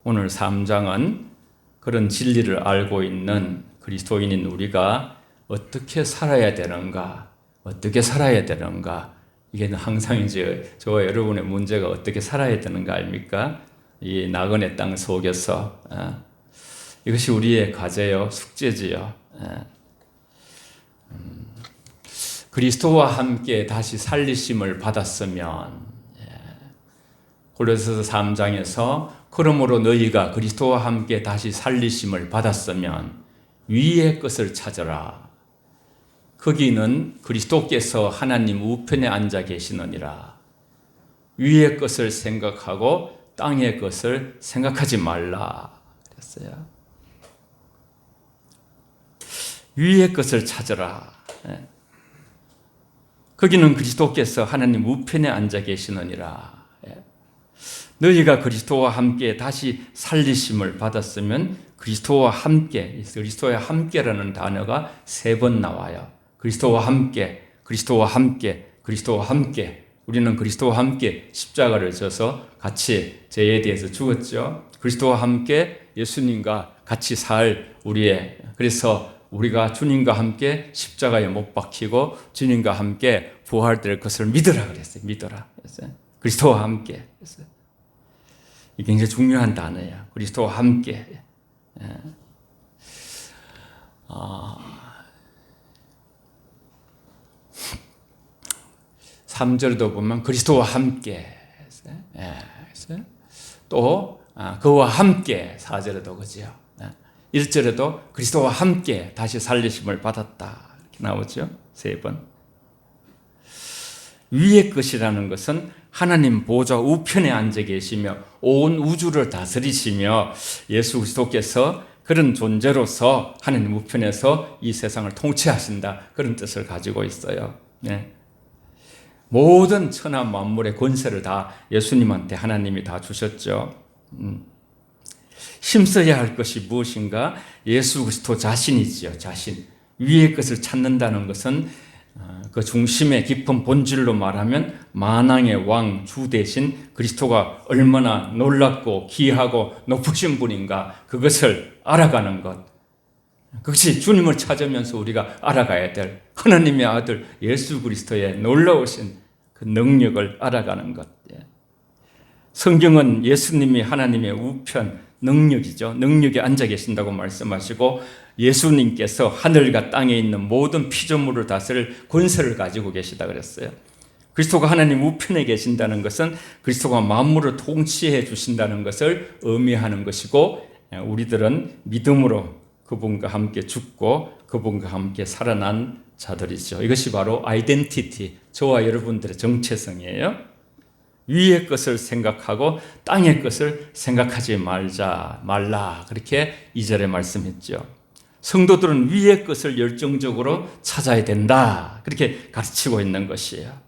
오늘 3장은 그런 진리를 알고 있는 그리스도인인 우리가 어떻게 살아야 되는가, 이게 항상 이제 저와 여러분의 문제가 어떻게 살아야 되는가 아닙니까? 이 나그네 땅 속에서 이것이 우리의 과제요, 숙제지요. 그리스도와 함께 다시 살리심을 받았으면, 골로새서 3장에서 그러므로 너희가 그리스도와 함께 다시 살리심을 받았으면 위의 것을 찾으라. 거기는 그리스도께서 하나님 우편에 앉아 계시느니라. 위의 것을 생각하고 땅의 것을 생각하지 말라 그랬어요. 위의 것을 찾으라. 거기는 그리스도께서 하나님 우편에 앉아 계시느니라. 너희가 그리스도와 함께 다시 살리심을 받았으면 그리스도와 함께라는 단어가 3번 나와요. 그리스도와 함께. 우리는 그리스도와 함께 십자가를 져서 같이 죄에 대해서 죽었죠. 그리스도와 함께 예수님과 같이 그래서 우리가 주님과 함께 십자가에 못 박히고 주님과 함께 부활될 것을 믿으라 그랬어요. 그리스도와 함께. 이게 굉장히 중요한 단어예요. 그리스도와 함께. 3절도 보면 그리스도와 함께. 또 그와 함께 4절에도 그죠. 1절에도 그리스도와 함께 다시 살리심을 받았다. 이렇게 나오죠. 3번. 위의 것이라는 것은 하나님 보좌 우편에 앉아 계시며 온 우주를 다스리시며 예수 그리스도께서 그런 존재로서 하나님 우편에서 이 세상을 통치하신다. 그런 뜻을 가지고 있어요. 모든 천하 만물의 권세를 다 예수님한테 하나님이 다 주셨죠. 힘써야 할 것이 무엇인가? 예수 그리스도 자신이지요. 자신. 위의 것을 찾는다는 것은 그 중심의 깊은 본질로 말하면 만왕의 왕, 주 대신 그리스도가 얼마나 놀랍고 귀하고 높으신 분인가 그것을 알아가는 것. 그것이 주님을 찾으면서 우리가 알아가야 될 하나님의 아들 예수 그리스도의 놀라우신 그 능력을 알아가는 것. 성경은 예수님이 하나님의 우편, 능력이죠. 능력에 앉아 계신다고 말씀하시고 예수님께서 하늘과 땅에 있는 모든 피조물을 다스릴 권세를 가지고 계시다 그랬어요. 그리스도가 하나님 우편에 계신다는 것은 그리스도가 만물을 통치해 주신다는 것을 의미하는 것이고 우리들은 믿음으로 그분과 함께 죽고 그분과 함께 살아난 자들이죠. 이것이 바로 아이덴티티, 저와 여러분들의 정체성이에요. 위의 것을 생각하고 땅의 것을 생각하지 말라. 그렇게 2절에 말씀했죠. 성도들은 위의 것을 열정적으로 찾아야 된다. 그렇게 가르치고 있는 것이에요.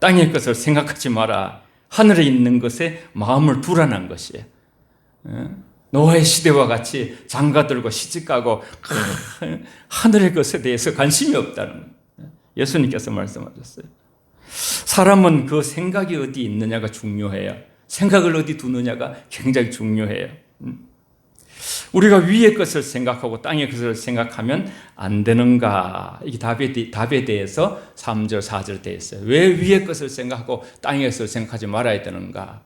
땅의 것을 생각하지 마라. 하늘에 있는 것에 마음을 두라는 것이에요. 노아의 시대와 같이 장가들고 시집가고 하늘의 것에 대해서 관심이 없다는 거예요. 예수님께서 말씀하셨어요. 사람은 그 생각이 어디 있느냐가 중요해요. 생각을 어디 두느냐가 굉장히 중요해요. 우리가 위의 것을 생각하고 땅의 것을 생각하면 안 되는가? 이게 답에 대해서 3절, 4절 되어 있어요. 왜 위의 것을 생각하고 땅의 것을 생각하지 말아야 되는가?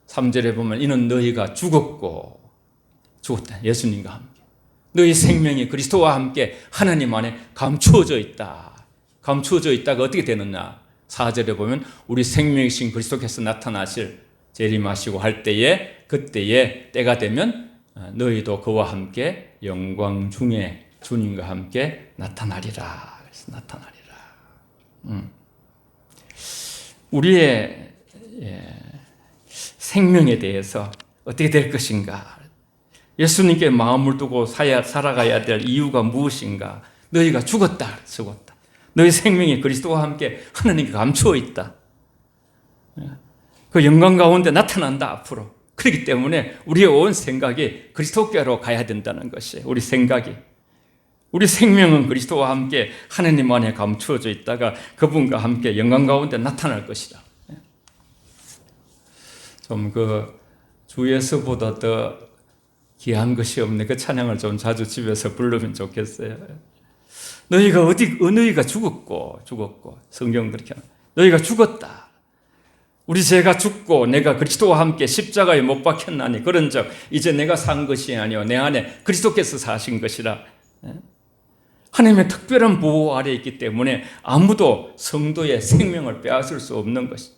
3절에 보면 이는 너희가 죽었다. 예수님과 함께. 너희 생명이 그리스도와 함께 하나님 안에 감추어져 있다. 감추어져 있다가 어떻게 되느냐? 4절에 보면 우리 생명이신 그리스도께서 나타나실 재림하시고 할 때에 그때에 때가 되면 너희도 그와 함께 영광 중에 주님과 함께 나타나리라. 그래서 나타나리라. 우리의 생명에 대해서 어떻게 될 것인가? 예수님께 마음을 두고 살아가야 될 이유가 무엇인가? 너희가 죽었다. 너희 생명이 그리스도와 함께 하나님께 감추어 있다. 그 영광 가운데 나타난다 앞으로. 그렇기 때문에 우리의 온 생각이 그리스도께로 가야 된다는 것이에요. 우리 생명은 그리스도와 함께 하나님 안에 감추어져 있다가 그분과 함께 영광 가운데 나타날 것이다. 좀 주에서보다 더 귀한 것이 없네. 그 찬양을 좀 자주 집에서 부르면 좋겠어요. 너희가 너희가 죽었고 성경 그렇게 너희가 죽었다. 우리 죄가 죽고 내가 그리스도와 함께 십자가에 못 박혔나니 그런즉 이제 내가 산 것이 아니요 내 안에 그리스도께서 사신 것이라. 하나님의 특별한 보호 아래에 있기 때문에 아무도 성도의 생명을 빼앗을 수 없는 것이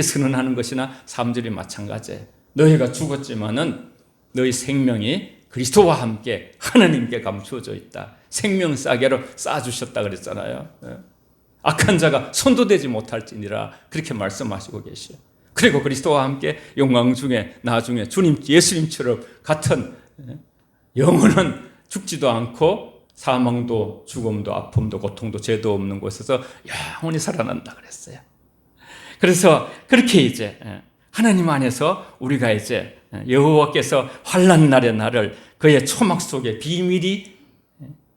선언하는 것이나 3절이 마찬가지예요. 너희가 죽었지만은 너희 생명이 그리스도와 함께 하나님께 감추어져 있다. 생명 싸게로 쌓아주셨다 그랬잖아요. 악한 자가 손도 대지 못할지니라 그렇게 말씀하시고 계시요. 그리고 그리스도와 함께 영광 중에 나중에 예수님처럼 같은 영원한 죽지도 않고 사망도 죽음도 아픔도 고통도 죄도 없는 곳에서 영원히 살아난다 그랬어요. 그래서 그렇게 이제 하나님 안에서 우리가 이제 여호와께서 환난 날의 나를 그의 초막 속에 비밀히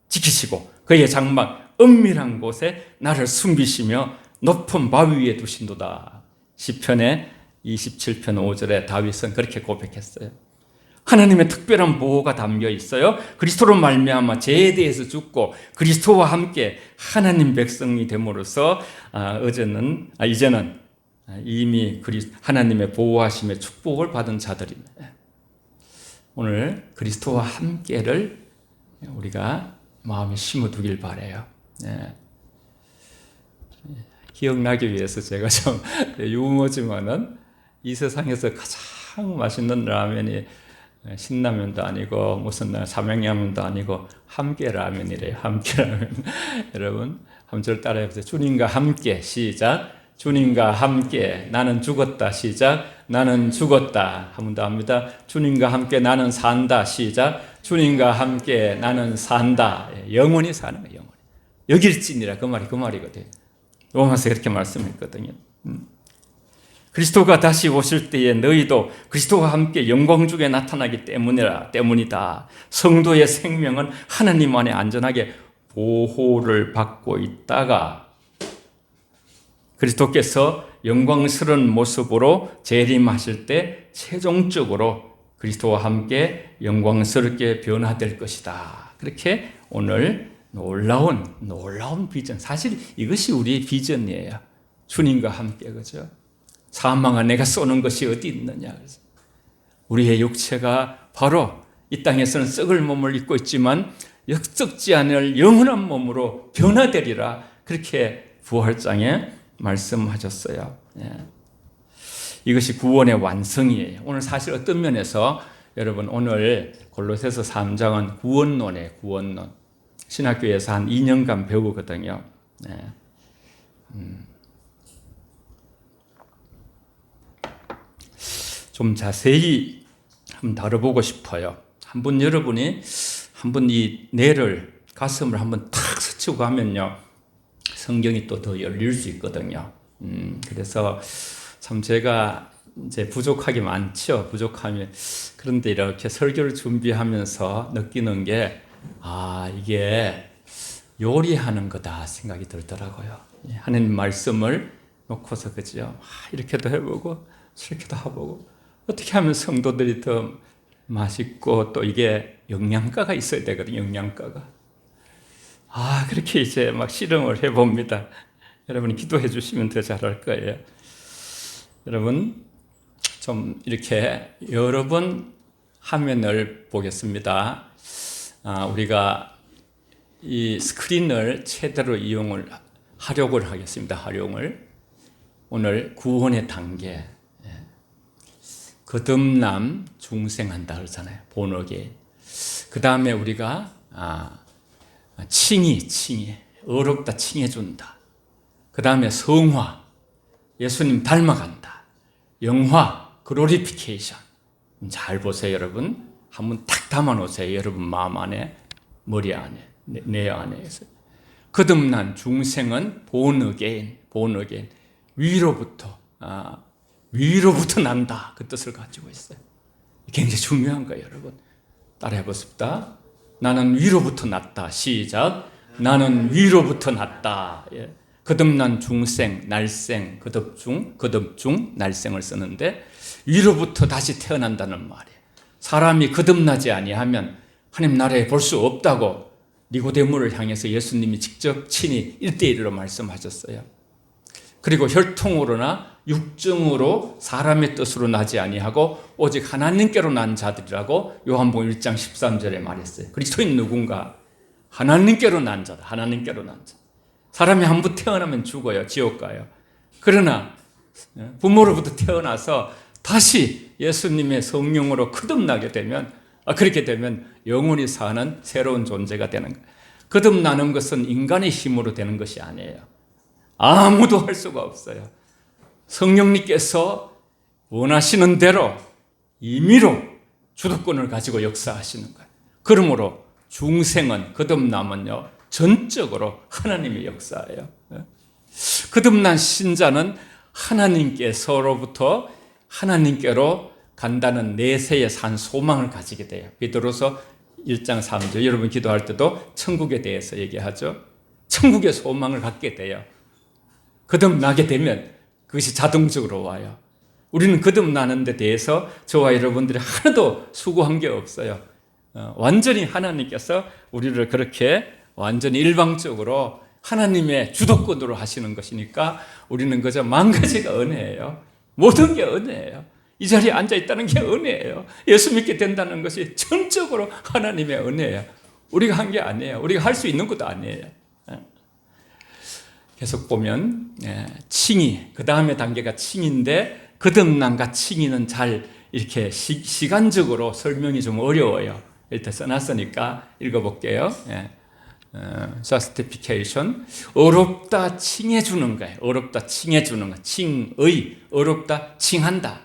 지키시고 그의 장막 은밀한 곳에 나를 숨기시며 높은 바위 위에 두신도다. 시편의 27편 5절에 다윗은 그렇게 고백했어요. 하나님의 특별한 보호가 담겨 있어요. 그리스도로 말미암아 죄에 대해서 죽고 그리스도와 함께 하나님 백성이 됨으로써 이제는 이미 하나님의 보호하심의 축복을 받은 자들입니다. 오늘 그리스도와 함께를 우리가 마음에 심어두길 바라요. 기억나기 위해서 제가 좀 유머지만은 이 세상에서 가장 맛있는 라면이 신라면도 아니고 무슨 삼양라면도 아니고 함께 라면이래요. 함께 라면. 여러분 한 절 따라해보세요. 주님과 함께 시작. 주님과 함께 나는 죽었다 시작. 나는 죽었다. 한 번 더 합니다. 주님과 함께 나는 산다 시작. 주님과 함께 나는 산다. 영원히 사는 거예요. 영원히. 여길지니라 그 말이거든요. 로마서 그렇게 말씀했거든요. 그리스도가 다시 오실 때에 너희도 그리스도와 함께 영광 중에 나타나기 때문이다. 성도의 생명은 하나님 안에 안전하게 보호를 받고 있다가 그리스도께서 영광스러운 모습으로 재림하실 때 최종적으로 그리스도와 함께 영광스럽게 변화될 것이다. 그렇게 오늘 놀라운 비전. 사실 이것이 우리의 비전이에요. 주님과 함께, 그죠? 사망아 내가 쏘는 것이 어디 있느냐. 우리의 육체가 바로 이 땅에서는 썩을 몸을 입고 있지만 썩지 않을 영원한 몸으로 변화되리라. 그렇게 부활장에 말씀하셨어요. 이것이 구원의 완성이에요. 오늘 사실 어떤 면에서 여러분 오늘 골로새서 3장은 구원론이에요. 구원론. 신학교에서 한 2년간 배우거든요. 좀 자세히 한번 다뤄보고 싶어요. 여러분이 한번 이 뇌를 가슴을 한번 탁 스치고 가면요. 성경이 또 더 열릴 수 있거든요. 그래서 참 제가 이제 부족하기 많죠. 부족하면 그런데 이렇게 설교를 준비하면서 느끼는 게 이게 요리하는 거다 생각이 들더라고요. 하나님 말씀을 놓고서 그죠. 이렇게도 해보고 저렇게도 해보고 어떻게 하면 성도들이 더 맛있고 또 이게 영양가가 있어야 되거든요. 영양가가. 그렇게 이제 막 실험을 해봅니다. 여러분이 기도해 주시면 더 잘할 거예요. 여러분 좀 이렇게 여러 번 화면을 보겠습니다. 우리가 이 스크린을 최대로 이용을 하려고 하겠습니다. 활용을. 오늘 구원의 단계. 거듭남 중생한다 그러잖아요. 본어게. 그 다음에 우리가 칭의 어렵다 칭해준다. 그 다음에 성화 예수님 닮아간다. 영화 글로리피케이션. 잘 보세요 여러분. 한번 탁 담아놓으세요. 여러분 마음 안에 머리 안에 내 안에서. 거듭난 중생은 본어게인 위로부터 난다. 그 뜻을 가지고 있어요. 굉장히 중요한 거예요 여러분. 따라해 보십시다. 나는 위로부터 났다. 시작. 나는 위로부터 났다. 거듭난 중생, 날생, 거듭중, 날생을 쓰는데 위로부터 다시 태어난다는 말이에요. 사람이 거듭나지 아니하면 하나님 나라에 볼 수 없다고 니고데모를 향해서 예수님이 직접 친히 1대1로 말씀하셨어요. 그리고 혈통으로나 육정으로 사람의 뜻으로 나지 아니하고 오직 하나님께로 난 자들이라고 요한복음 1장 13절에 말했어요. 그리스도인 누군가? 하나님께로 난 자다. 하나님께로 난 자. 사람이 한 번 태어나면 죽어요. 지옥 가요. 그러나 부모로부터 태어나서 다시 예수님의 성령으로 거듭나게 되면, 그렇게 되면 영원히 사는 새로운 존재가 되는 거예요. 거듭나는 것은 인간의 힘으로 되는 것이 아니에요. 아무도 할 수가 없어요. 성령님께서 원하시는 대로 임의로 주도권을 가지고 역사하시는 거예요. 그러므로 중생은, 거듭남은요, 전적으로 하나님의 역사예요. 거듭난 신자는 하나님께서로부터 하나님께로 간다는 내세에 산 소망을 가지게 돼요. 베드로서 1장 3절, 여러분 기도할 때도 천국에 대해서 얘기하죠. 천국의 소망을 갖게 돼요. 거듭나게 되면 그것이 자동적으로 와요. 우리는 거듭나는 데 대해서 저와 여러분들이 하나도 수고한 게 없어요. 완전히 하나님께서 우리를 그렇게 완전히 일방적으로 하나님의 주도권으로 하시는 것이니까 우리는 그저 만 가지가 은혜예요. 모든 게 은혜예요. 이 자리에 앉아 있다는 게 은혜예요. 예수 믿게 된다는 것이 전적으로 하나님의 은혜예요. 우리가 한 게 아니에요. 우리가 할 수 있는 것도 아니에요. 계속 보면 칭의, 그 다음에 단계가 칭의인데 거듭남과 칭의는 잘 이렇게 시간적으로 설명이 좀 어려워요. 일단 써놨으니까 읽어볼게요. justification, 어렵다 칭해주는 거예요. 어렵다 칭해주는 거. 칭의, 어렵다 칭한다.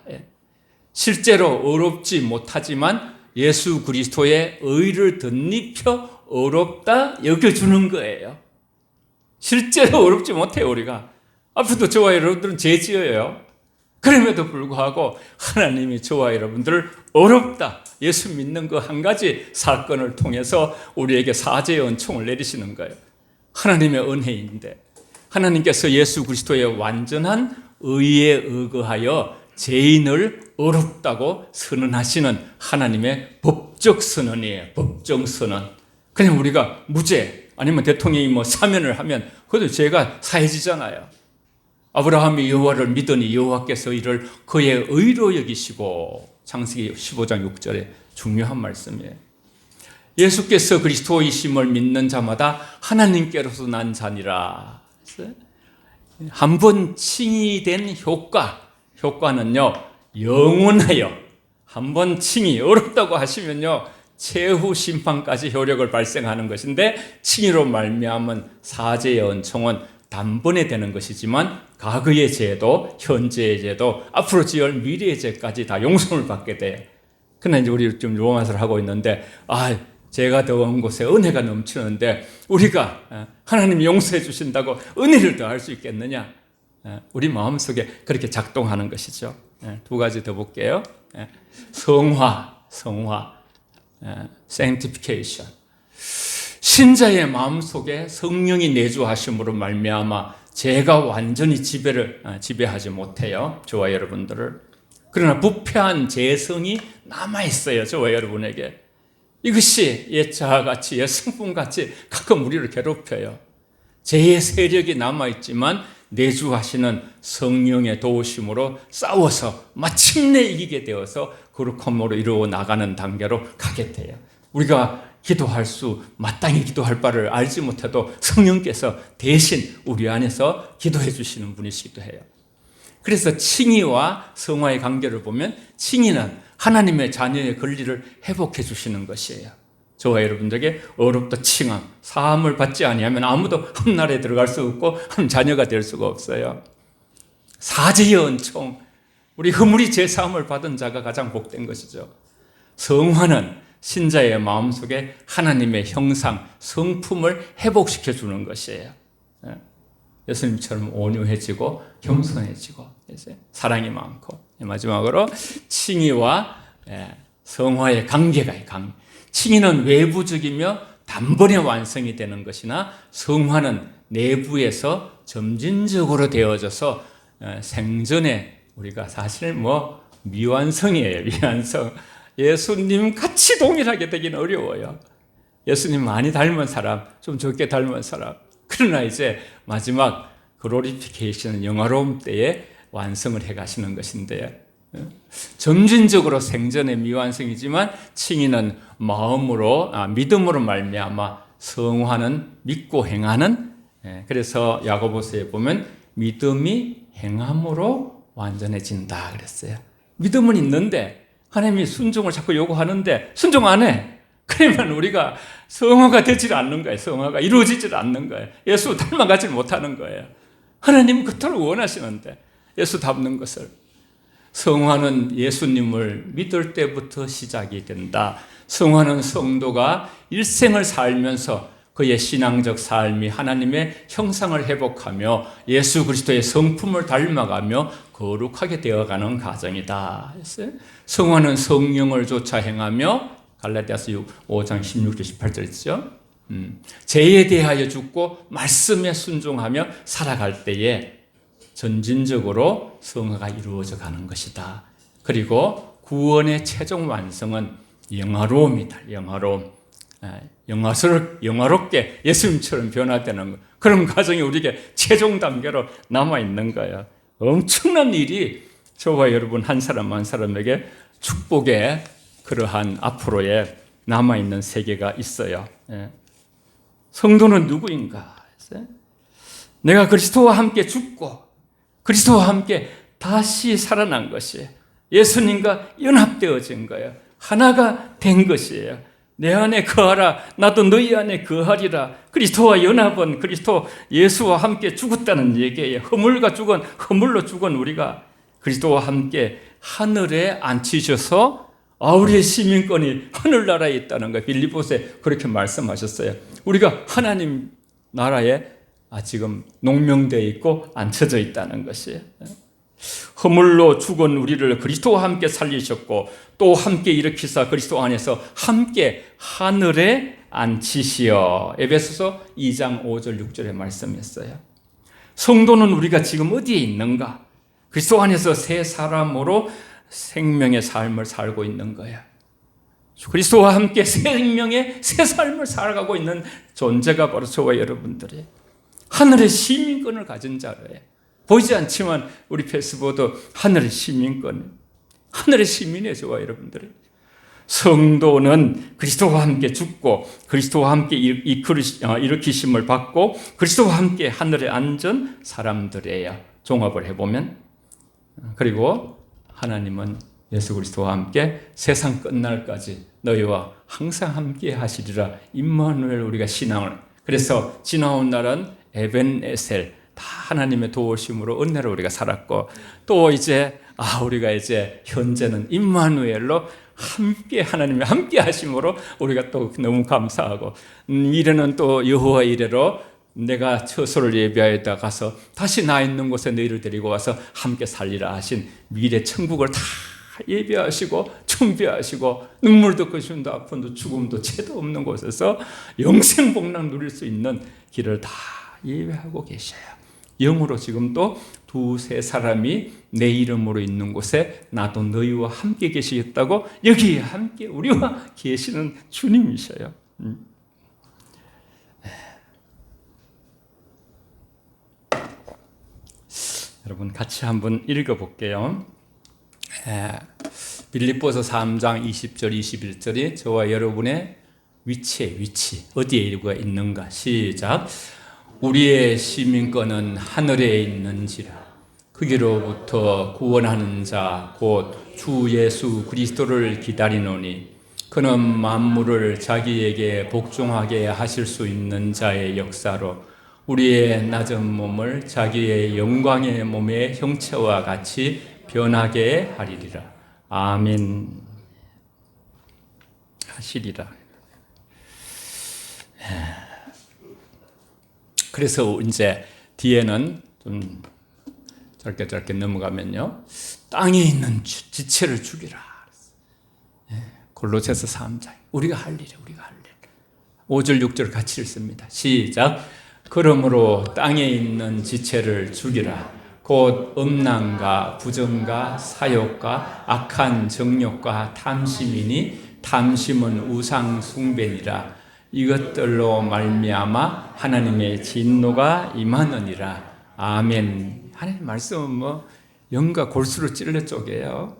실제로 어렵지 못하지만 예수 그리스도의 의를 덧입혀 어렵다 여겨주는 거예요. 실제로 어렵지 못해요. 우리가 앞으로도 저와 여러분들은 죄 지어요. 그럼에도 불구하고 하나님이 저와 여러분들을 어렵다, 예수 믿는 그 한 가지 사건을 통해서 우리에게 사죄의 은총을 내리시는 거예요. 하나님의 은혜인데 하나님께서 예수 그리스도의 완전한 의에 의거하여 죄인을 어렵다고 선언하시는 하나님의 법적 선언이에요. 법정 선언. 그냥 우리가 무죄 아니면 대통령이 사면을 하면 그것도 죄가 사해지잖아요. 아브라함이 여호와를 믿으니 여호와께서 이를 그의 의로 여기시고, 창세기 15장 6절에 중요한 말씀이에요. 예수께서 그리스도이심을 믿는 자마다 하나님께로서 난 자니라. 한 번 칭의된 효과는요 영원하여, 한 번 칭의 어렵다고 하시면요 최후 심판까지 효력을 발생하는 것인데, 칭의로 말미암은 사죄의 은총은 단번에 되는 것이지만 과거의 죄도 현재의 죄도 앞으로 지을 미래의 죄까지 다 용서를 받게 돼요. 그러나 이제 우리 지금 로마서를 하고 있는데 죄가 더한 곳에 은혜가 넘치는데 우리가 하나님이 용서해 주신다고 은혜를 더할 수 있겠느냐? 우리 마음속에 그렇게 작동하는 것이죠. 두 가지 더 볼게요. 성화, sanctification. 신자의 마음속에 성령이 내주하심으로 말미암아 죄가 완전히 지배하지 못해요. 저와 여러분들을. 그러나 부패한 죄성이 남아있어요. 저와 여러분에게. 이것이 옛자와 같이, 옛 성품같이 가끔 우리를 괴롭혀요. 죄의 세력이 남아있지만 내주하시는 성령의 도우심으로 싸워서 마침내 이기게 되어서 거룩함으로 이루어 나가는 단계로 가게 돼요. 우리가 마땅히 기도할 바를 알지 못해도 성령께서 대신 우리 안에서 기도해 주시는 분이시기도 해요. 그래서 칭의와 성화의 관계를 보면 칭의는 하나님의 자녀의 권리를 회복해 주시는 것이에요. 저와 여러분들에게 어렵다 칭함, 사함을 받지 아니하면 아무도 흠날에 들어갈 수 없고 한 자녀가 될 수가 없어요. 사죄의 은총, 우리 허물이 제사함을 받은 자가 가장 복된 것이죠. 성화는 신자의 마음속에 하나님의 형상, 성품을 회복시켜 주는 것이에요. 예수님처럼 온유해지고 겸손해지고 사랑이 많고, 마지막으로 칭의와 성화의 관계가 있어요. 칭의는 외부적이며 단번에 완성이 되는 것이나 성화는 내부에서 점진적으로 되어져서 생전에 우리가 사실 미완성이에요. 미완성. 예수님 같이 동일하게 되기는 어려워요. 예수님 많이 닮은 사람, 좀 적게 닮은 사람. 그러나 이제 마지막 글로리피케이션, 영화로움 때에 완성을 해 가시는 것인데요. 점진적으로 생전의 미완성이지만 칭의는 마음으로, 믿음으로 말미암아 성화는 믿고 행하는. 그래서 야고보서에 보면 믿음이 행함으로 완전해진다 그랬어요. 믿음은 있는데 하나님이 순종을 자꾸 요구하는데 순종 안 해. 그러면 우리가 성화가 되질 않는 거예요. 성화가 이루어지질 않는 거예요. 예수 닮아가지 못하는 거예요. 하나님은 그토록 원하시는데 예수 닮는 것을. 성화는 예수님을 믿을 때부터 시작이 된다. 성화는 성도가 일생을 살면서 그의 신앙적 삶이 하나님의 형상을 회복하며 예수 그리스도의 성품을 닮아가며 거룩하게 되어가는 과정이다. 성화는 성령을 쫓아 행하며 갈라디아서 5장 16절 18절 있죠. 죄에 대하여 죽고 말씀에 순종하며 살아갈 때에 전진적으로 성화가 이루어져 가는 것이다. 그리고 구원의 최종 완성은 영화로움이다. 영화로움. 영화롭게 예수님처럼 변화되는 것. 그런 과정이 우리에게 최종 단계로 남아있는 거예요. 엄청난 일이 저와 여러분 한 사람 한 사람에게 축복의 그러한 앞으로의 남아있는 세계가 있어요. 성도는 누구인가? 내가 그리스도와 함께 죽고 그리스도와 함께 다시 살아난 것이 예수님과 연합되어진 거예요. 하나가 된 것이에요. 내 안에 거하라 나도 너희 안에 거하리라. 그리스도와 연합은 그리스도 예수와 함께 죽었다는 얘기예요. 허물로 죽은 우리가 그리스도와 함께 하늘에 앉히셔서 우리의 시민권이 하늘나라에 있다는 거예요. 빌립보서에 그렇게 말씀하셨어요. 우리가 하나님 나라에 지금 농명되어 있고 앉혀져 있다는 것이에요. 허물로 죽은 우리를 그리스도와 함께 살리셨고 또 함께 일으키사 그리스도 안에서 함께 하늘에 앉히시어. 에베소서 2장 5절 6절의 말씀이었어요. 성도는 우리가 지금 어디에 있는가? 그리스도 안에서 새 사람으로 생명의 삶을 살고 있는 거예요. 그리스도와 함께 생명의 새 삶을 살아가고 있는 존재가 바로 저와 여러분들이에요. 하늘의 시민권을 가진 자로예요. 보이지 않지만 우리 패스보드 하늘의 시민권, 하늘의 시민이에요. 저와 여러분들이. 성도는 그리스도와 함께 죽고 그리스도와 함께 일으키심을 받고 그리스도와 함께 하늘에 앉은 사람들이에요. 종합을 해보면. 그리고 하나님은 예수 그리스도와 함께 세상 끝날까지 너희와 항상 함께 하시리라. 임마누엘 우리가 신앙을. 그래서 지나온 날은 에벤에셀, 다 하나님의 도우심으로 은혜로 우리가 살았고 또 이제 우리가 이제 현재는 임마누엘로 함께 하나님의 함께 하심으로 우리가 또 너무 감사하고 미래는 또 여호와 이래로 내가 처소를 예비하였다 가서 다시 나 있는 곳에 너희를 데리고 와서 함께 살리라 하신 미래 천국을 다 예비하시고 준비하시고 눈물도 거심도 아픔도 죽음도 죄도 없는 곳에서 영생복락 누릴 수 있는 길을 다 예배하고 계셔요. 영으로 지금 또 두세 사람이 내 이름으로 있는 곳에 나도 너희와 함께 계시겠다고 여기에 함께 우리와 계시는 주님이셔요. 여러분 같이 한번 읽어볼게요. 빌립보서 3장 20절 21절이 저와 여러분의 위치 어디에 우리가 있는가. 시작. 우리의 시민권은 하늘에 있는지라 거기로부터 구원하는 자 곧 주 예수 그리스도를 기다리노니 그는 만물을 자기에게 복종하게 하실 수 있는 자의 역사로 우리의 낮은 몸을 자기의 영광의 몸의 형체와 같이 변하게 하리리라. 아멘. 하시리라. 그래서 이제 뒤에는 좀 짧게 넘어가면요. 땅에 있는 지체를 죽이라. 골로새서 3장. 우리가 할 일. 5절 6절 같이 읽습니다. 시작. 그러므로 땅에 있는 지체를 죽이라. 곧 음란과 부정과 사욕과 악한 정욕과 탐심이니 탐심은 우상 숭배니라. 이것들로 말미암아 하나님의 진노가 임하느니라. 아멘. 하나님 말씀은 뭐 영과 골수로 찔러 쪼개요.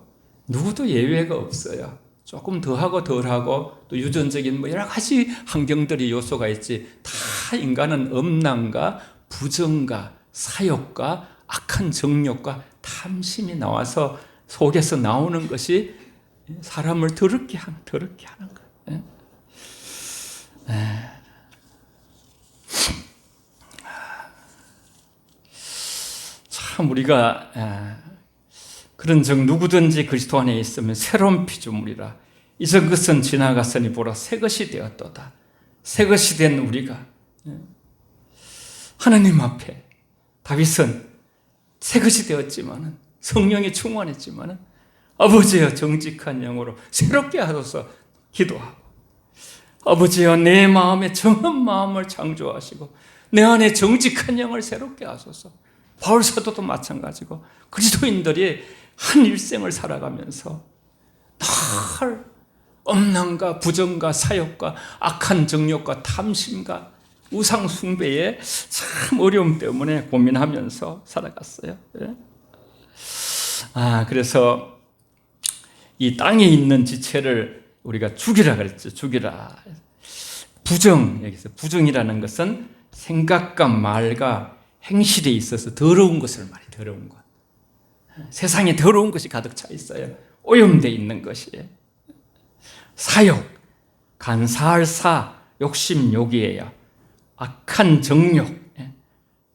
누구도 예외가 없어요. 조금 더하고 덜하고 또 유전적인 뭐 여러 가지 환경들이 요소가 있지, 다 인간은 음란과 부정과 사욕과 악한 정욕과 탐심이 나와서 속에서 나오는 것이 사람을 더럽게 하는 거예요. 참 우리가 그런 적 누구든지 그리스도 안에 있으면 새로운 피조물이라. 이전 것은 지나갔으니 보라 새 것이 되었도다. 새 것이 된 우리가 하나님 앞에 다윗은 새 것이 되었지만은 성령이 충만했지만은 아버지여 정직한 영으로 새롭게 하소서 기도하고, 아버지여 내 마음에 정한 마음을 창조하시고 내 안에 정직한 영을 새롭게 하소서. 바울 사도도 마찬가지고 그리스도인들이 한 일생을 살아가면서 늘 음란과 부정과 사욕과 악한 정욕과 탐심과 우상 숭배의 참 어려움 때문에 고민하면서 살아갔어요. 그래서 이 땅에 있는 지체를 우리가 죽이라 그랬죠. 죽이라. 부정, 여기서 부정이라는 것은 생각과 말과 행실에 있어서 더러운 것을 말해. 더러운 것. 세상에 더러운 것이 가득 차 있어요. 오염되어 있는 것이. 사욕, 간사할 사, 욕심, 욕이에요. 악한 정욕,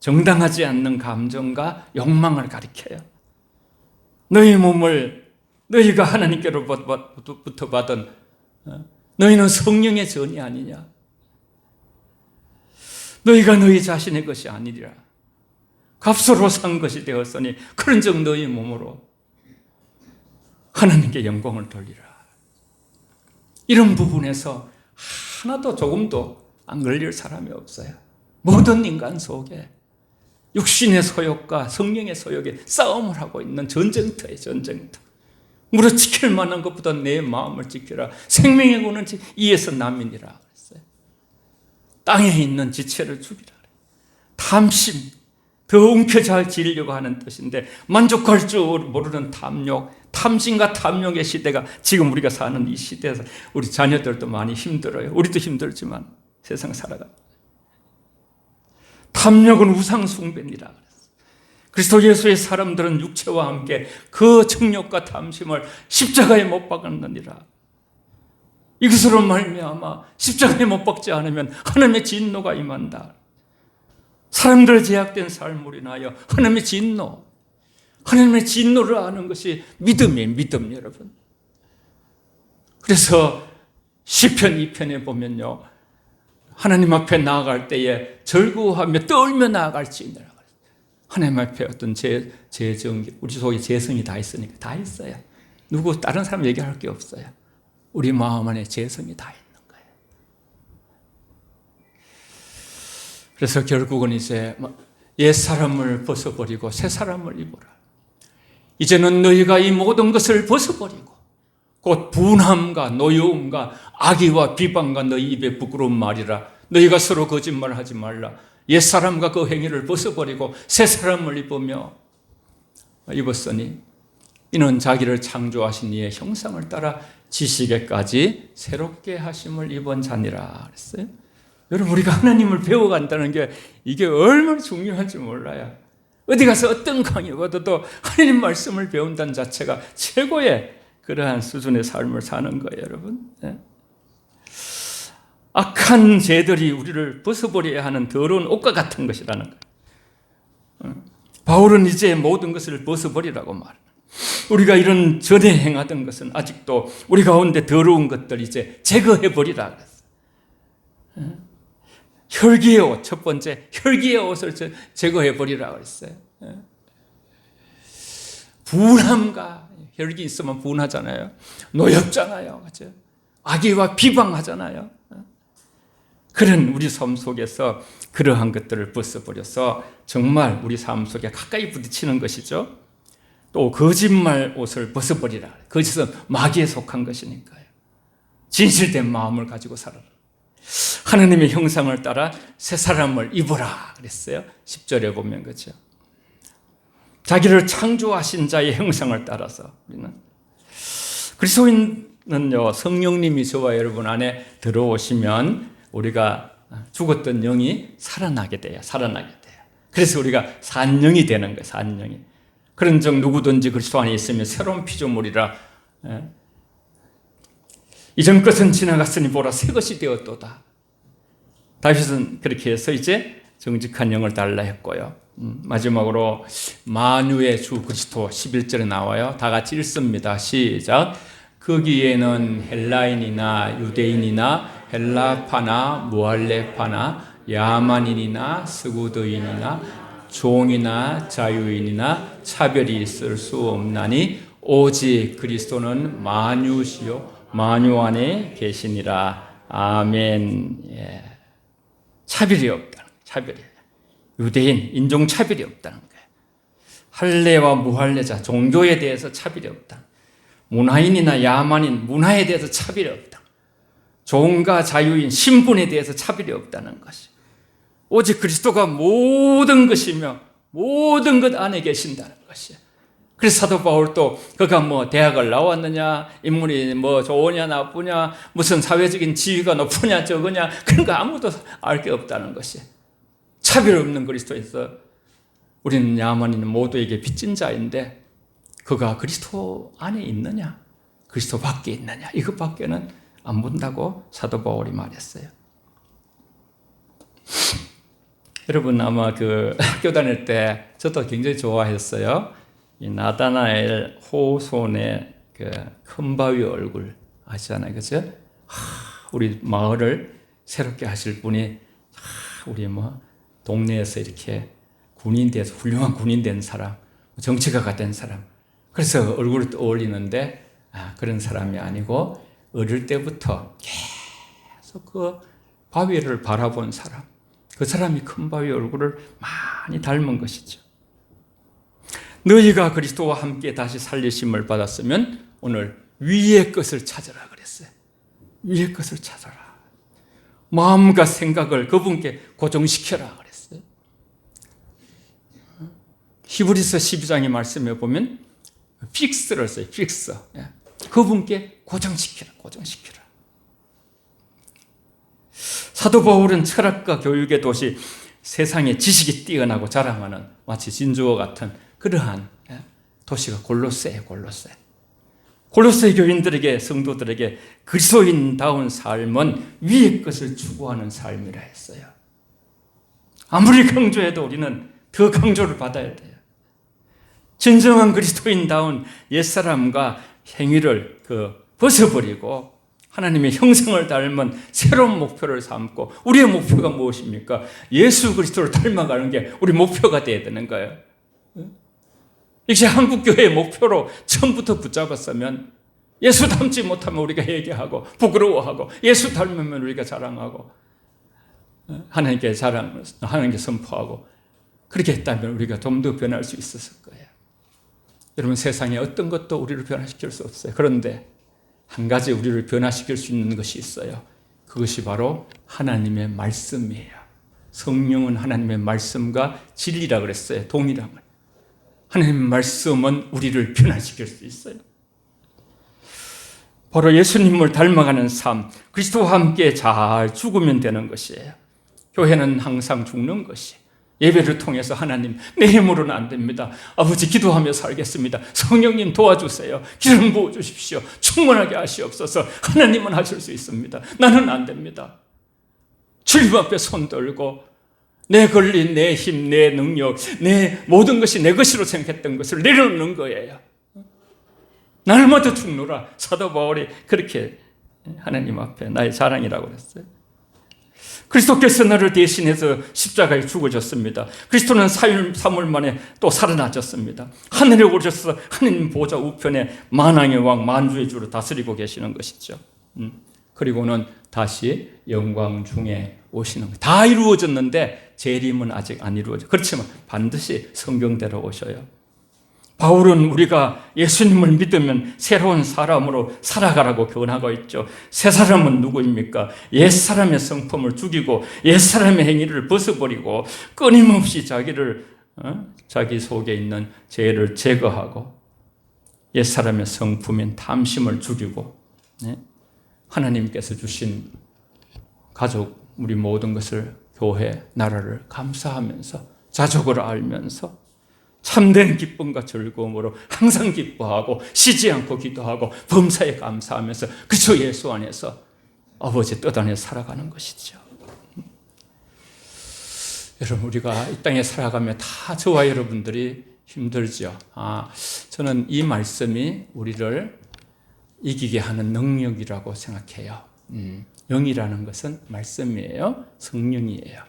정당하지 않는 감정과 욕망을 가리켜요. 너희 몸을 너희가 하나님께로부터 받은 너희는 성령의 전이 아니냐? 너희가 너희 자신의 것이 아니리라. 값으로 산 것이 되었으니 그런즉 너희 몸으로 하나님께 영광을 돌리라. 이런 부분에서 하나도 조금도 안 걸릴 사람이 없어요. 모든 인간 속에 육신의 소욕과 성령의 소욕에 싸움을 하고 있는 전쟁터예요. 전쟁터. 무릇 지킬 만한 것보다 내 마음을 지키라. 생명의 구는 이에서 남이니라 그랬어요. 땅에 있는 지체를 죽이라. 탐심, 더 움켜쥐려고 하는 뜻인데 만족할 줄 모르는 탐욕, 탐심과 탐욕의 시대가 지금 우리가 사는 이 시대에서 우리 자녀들도 많이 힘들어요. 우리도 힘들지만 세상 살아가. 탐욕은 우상 숭배니라 그랬어요. 그리스도 예수의 사람들은 육체와 함께 그 정욕과 탐심을 십자가에 못 박았느니라. 이것으로 말미암아 십자가에 못 박지 않으면 하나님의 진노가 임한다. 사람들 제약된 삶으로 인하여 하나님의 진노를 아는 것이 믿음이에요. 믿음, 여러분. 그래서 시편 2편에 보면요, 하나님 앞에 나아갈 때에 절구하며 떨며 나아갈지니라. 하나님 앞에 어떤 재정, 우리 속에 재성이 다 있으니까 다 있어요. 누구 다른 사람 얘기할 게 없어요. 우리 마음 안에 재성이 다 있는 거예요. 그래서 결국은 이제 옛 사람을 벗어버리고 새 사람을 입어라. 이제는 너희가 이 모든 것을 벗어버리고 곧 분함과 노여움과 악의와 비방과 너희 입에 부끄러운 말이라. 너희가 서로 거짓말하지 말라. 옛 사람과 그 행위를 벗어버리고 새 사람을 입었으니 이는 자기를 창조하신 이의 형상을 따라 지식에까지 새롭게 하심을 입은 자니라 그랬어요. 여러분, 우리가 하나님을 배워간다는 게 이게 얼마나 중요한지 몰라요. 어디 가서 어떤 강의 받아도 하나님 말씀을 배운다는 자체가 최고의 그러한 수준의 삶을 사는 거예요, 여러분. 악한 죄들이 우리를 벗어버려야 하는 더러운 옷과 같은 것이라는 거예요. 바울은 이제 모든 것을 벗어버리라고 말합니다. 우리가 이런 전에 행하던 것은 아직도 우리 가운데 더러운 것들 이제 제거해버리라 그랬어요. 혈기의 옷, 첫 번째 혈기의 옷을 제거해버리라 그랬어요. 분함과 혈기 있으면 분하잖아요. 노엽잖아요. 그렇죠? 악의와 비방하잖아요. 그런 우리 삶 속에서 그러한 것들을 벗어버려서 정말 우리 삶 속에 가까이 부딪히는 것이죠. 또 거짓말 옷을 벗어버리라. 거짓은 마귀에 속한 것이니까요. 진실된 마음을 가지고 살아라. 하나님의 형상을 따라 새 사람을 입어라 그랬어요. 10절에 보면 그렇죠. 자기를 창조하신 자의 형상을 따라서 우리는 그리스도인은요, 성령님이 저와 여러분 안에 들어오시면 우리가 죽었던 영이 살아나게 돼요. 살아나게 돼요. 그래서 우리가 산 영이 되는 거예요. 산 영이. 그런 적 누구든지 그리스도 안에 있으면 새로운 피조물이라. 이전 것은 지나갔으니 보라 새 것이 되었도다. 다윗은 그렇게 해서 이제 정직한 영을 달라 했고요. 마지막으로 만유의 주 그리스도 11절에 나와요. 다 같이 읽습니다. 시작. 거기에는 헬라인이나 유대인이나 헬라파나 무할레파나 야만인이나 스구드인이나 종이나 자유인이나 차별이 있을 수 없나니 오직 그리스도는 만유시요 만유 안에 계시니라. 아멘. 예. 차별이 없다는 거예요. 차별이. 유대인, 인종 차별이 없다는 거예요. 할례와 무할례자, 종교에 대해서 차별이 없다. 문화인이나 야만인, 문화에 대해서 차별이 없다. 종과 자유인, 신분에 대해서 차별이 없다는 것이. 오직 그리스도가 모든 것이며 모든 것 안에 계신다는 것이에요. 그래서 사도 바울도 그가 뭐 대학을 나왔느냐, 인물이 뭐 좋으냐 나쁘냐, 무슨 사회적인 지위가 높으냐 적으냐 그런 거 아무도 알 게 없다는 것이. 차별 없는 그리스도에서 우리는 야만인 모두에게 빚진 자인데 그가 그리스도 안에 있느냐, 그리스도 밖에 있느냐 이것밖에는 안 본다고 사도 바울이 말했어요. 여러분 아마 그 학교 다닐 때 저도 굉장히 좋아했어요. 이 나다나엘 호손의 그 큰 바위 얼굴 아시잖아요, 그죠? 우리 마을을 새롭게 하실 분이 우리 뭐 동네에서 이렇게 군인 돼서 훌륭한 군인 된 사람, 정치가가 된 사람. 그래서 얼굴을 떠올리는데 그런 사람이 아니고 어릴 때부터 계속 그 바위를 바라본 사람. 그 사람이 큰 바위 얼굴을 많이 닮은 것이죠. 너희가 그리스도와 함께 다시 살리심을 받았으면 오늘 위의 것을 찾아라 그랬어요. 위의 것을 찾아라. 마음과 생각을 그분께 고정시켜라 그랬어요. 히브리서 12장의 말씀에 보면 픽스를 써요. 픽스. 그분께 고정시켜라. 고정시켜라. 사도 바울은 철학과 교육의 도시, 세상에 지식이 뛰어나고 자랑하는 마치 진주와 같은 그러한 도시가 골로새예요. 골로새 교인들에게, 성도들에게 그리스도인다운 삶은 위의 것을 추구하는 삶이라 했어요. 아무리 강조해도 우리는 더 강조를 받아야 돼요. 진정한 그리스도인다운 옛사람과 행위를 벗어버리고 하나님의 형상을 닮은 새로운 목표를 삼고, 우리의 목표가 무엇입니까? 예수 그리스도를 닮아가는 게 우리 목표가 되어야 되는 거예요. 이제 한국교회의 목표로 처음부터 붙잡았으면 예수 닮지 못하면 우리가 얘기하고 부끄러워하고, 예수 닮으면 우리가 자랑하고 하나님께 하나님께 선포하고, 그렇게 했다면 우리가 좀 더 변할 수 있었을 거예요. 여러분, 세상에 어떤 것도 우리를 변화시킬 수 없어요. 그런데 한 가지 우리를 변화시킬 수 있는 것이 있어요. 그것이 바로 하나님의 말씀이에요. 성령은 하나님의 말씀과 진리라 그랬어요. 동일함을. 하나님의 말씀은 우리를 변화시킬 수 있어요. 바로 예수님을 닮아가는 삶, 그리스도와 함께 잘 죽으면 되는 것이에요. 교회는 항상 죽는 것이. 예배를 통해서 하나님, 내 힘으로는 안 됩니다. 아버지, 기도하며 살겠습니다. 성령님 도와주세요. 기름 부어주십시오. 충만하게 하시옵소서. 하나님은 하실 수 있습니다. 나는 안 됩니다. 주님 앞에 손 들고 내 권리, 내 힘, 내 능력, 내 모든 것이 내 것으로 생각했던 것을 내려놓는 거예요. 날마다 죽노라. 사도 바울이 그렇게 하나님 앞에 나의 자랑이라고 그랬어요. 그리스도께서 나를 대신해서 십자가에 죽어졌습니다. 그리스도는 3일 만에 또 살아나셨습니다. 하늘에 오셔서 하나님 보좌 우편에 만왕의 왕, 만주의 주로 다스리고 계시는 것이죠. 그리고는 다시 영광 중에 오시는 거예요. 다 이루어졌는데 재림은 아직 안 이루어져. 그렇지만 반드시 성경대로 오셔요. 바울은 우리가 예수님을 믿으면 새로운 사람으로 살아가라고 권하고 있죠. 새 사람은 누구입니까? 옛사람의 성품을 죽이고 옛사람의 행위를 벗어버리고 끊임없이 자기 속에 있는 죄를 제거하고 옛사람의 성품인 탐심을 죽이고 하나님께서 주신 가족, 우리 모든 것을, 교회, 나라를 감사하면서 자족을 알면서 참된 기쁨과 즐거움으로 항상 기뻐하고 쉬지 않고 기도하고 범사에 감사하면서 그저 예수 안에서 아버지 뜻 안에 살아가는 것이죠. 여러분, 우리가 이 땅에 살아가며 다 저와 여러분들이 힘들죠. 저는 이 말씀이 우리를 이기게 하는 능력이라고 생각해요. 영이라는 것은 말씀이에요. 성령이에요.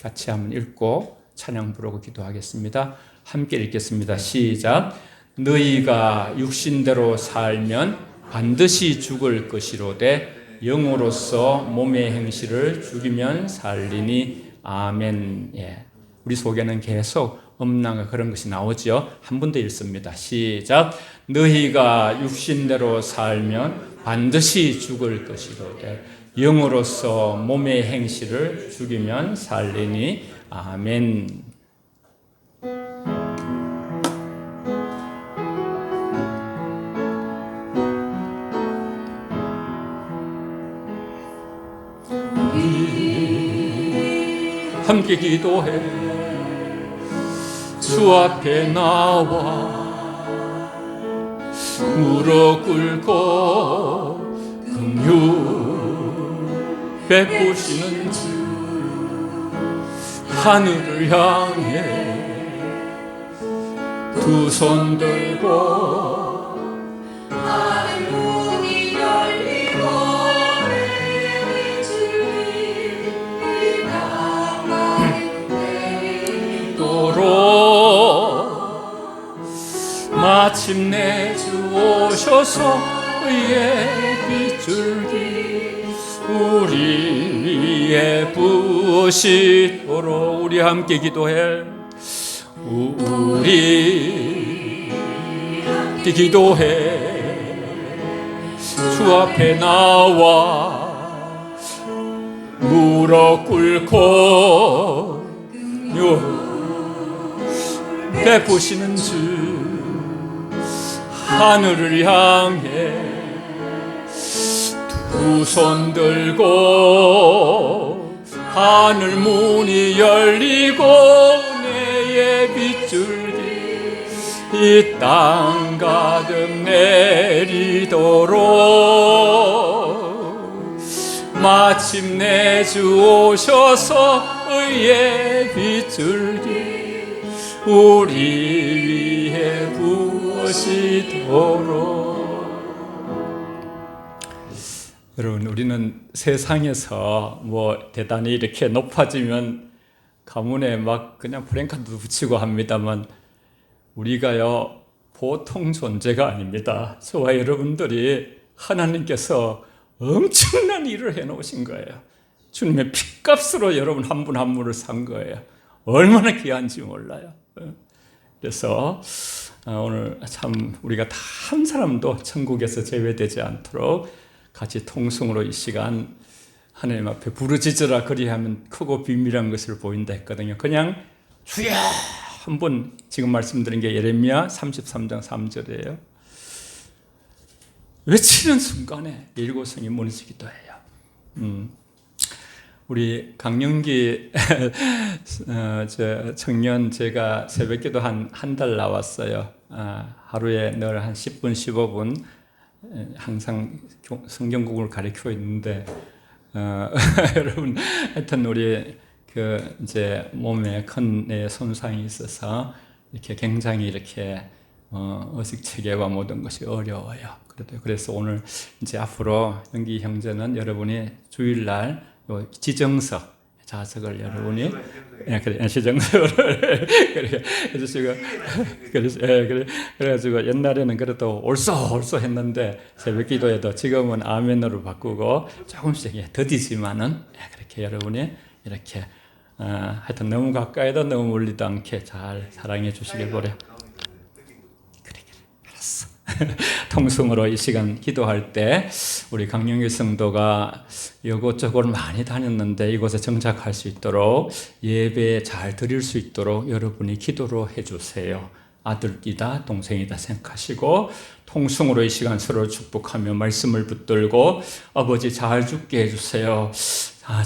같이 한번 읽고 찬양 부르고 기도하겠습니다. 함께 읽겠습니다. 시작. 너희가 육신대로 살면 반드시 죽을 것이로되 영으로서 몸의 행실을 죽이면 살리니. 아멘. 예. 우리 속에는 계속 음란과 그런 것이 나오죠. 한 번 더 읽습니다. 시작. 너희가 육신대로 살면 반드시 죽을 것이로되 영으로서 몸의 행실을 죽이면 살리니. 아멘. 함께 기도해. 주 앞에 나와 무릎 꿇고 긍휼 베푸시는 주 하늘을 향해 두 손 들고 마침내 주 오셔서 의의 빗줄기 우리 위에 부으시도록. 우리 함께 기도해. 우리 함께 기도해. 주 앞에 나와 무릎 꿇고 베푸시는 주 하늘을 향해 두 손 들고 하늘 문이 열리고 은혜의 빗줄기 이 땅 가득 내리도록 마침내 주 오셔서 의의 빗줄기 우리 위에 부으시도록. 여러분, 우리는 세상에서 뭐 대단히 이렇게 높아지면 가문에 막 그냥 프랭카드도 붙이고 합니다만 우리가요 보통 존재가 아닙니다. 저와 여러분들이 하나님께서 엄청난 일을 해놓으신 거예요. 주님의 핏값으로 여러분 한 분 한 분을 산 거예요. 얼마나 귀한지 몰라요. 그래서 오늘 참 우리가 다 한 사람도 천국에서 제외되지 않도록 같이 통성으로 이 시간 하나님 앞에 부르짖으라 그리하면 크고 비밀한 것을 보인다 했거든요. 그냥 주여 한번 지금 말씀드린 게 예레미야 33장 3절이에요. 외치는 순간에 일곱성이 무너지기도 해요. 우리 강영기 청년 제가 새벽기도 한 달 나왔어요. 하루에 늘 한 10분 15분 항상 성경국을 가르치고 있는데 여러분 하여튼 우리 이제 몸에 큰 손상이 있어서 이렇게 굉장히 이렇게 의식 체계와 모든 것이 어려워요. 그래서 오늘 이제 앞으로 영기 형제는 여러분이 주일날 지정석 자석을 여러분이 그래 시정석으로 그래서 제가 그래가지고 옛날에는 그래도 올쏘 했는데 새벽 기도에도 지금은 아멘으로 바꾸고 조금씩 더디지만은 그렇게 여러분이 이렇게 하여튼 너무 가까이도 너무 멀리도 않게 잘 사랑해 주시길 바래. 그래 알았어. 통성으로 이 시간 기도할 때 우리 강영희 성도가 이곳저곳 많이 다녔는데 이곳에 정착할 수 있도록 예배 잘 드릴 수 있도록 여러분이 기도로 해주세요. 아들이다 동생이다 생각하시고 통성으로 이 시간 서로 축복하며 말씀을 붙들고 아버지 잘 죽게 해주세요.